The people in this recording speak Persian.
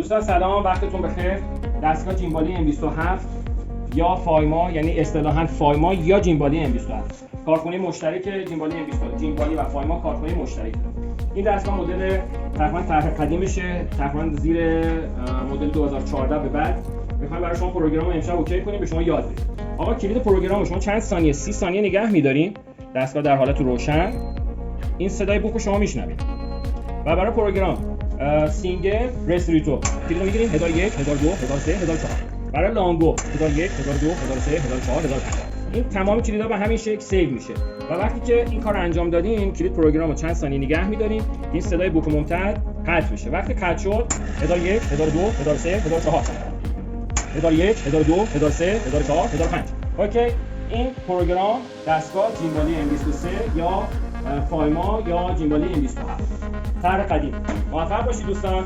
دوستان سلام، وقتتون بخیر. دستگاه جیمبالی M27 یا فایما، یعنی اصطلاحاً فایما یا جیمبالی M27، کارخونه مشترک جیمبالی M27. جیمبالی و فایما کارخونه مشترک. این دستگاه مدل تقریباً طرح قدیمشه، تقریباً زیر مدل 2014 به بعد. میخوایم برای شما پروگرام امشب اوکی کنیم، به شما یاد بدیم. آقا کلید پروگرام شما چند ثانیه، 30 ثانیه نگه می‌دارین. دستگاه در حالت روشن. این صدای بوق شما میشنوید. و برای پروگرام سینگل رستریتو کلید می‌گیریم 1001 1002 1003 1004. برای لانگو 1001 1002 1003 1004 1005. این تمام کلیدها به همین شکل سیو میشه و وقتی که این کار انجام دادین کلید پروگرام رو چند ثانیه نگه می‌دارین، این صدای بوق ممتد قطع میشه. وقتی قطع شد 1001 1002 1003 1004 1001 1002 1003 1004 1005. اوکی. این پروگرام دستگاه جیمبالی M23 یا فایما یا جیمبالی M27 طرح قدیم. موفق باشید دوستان.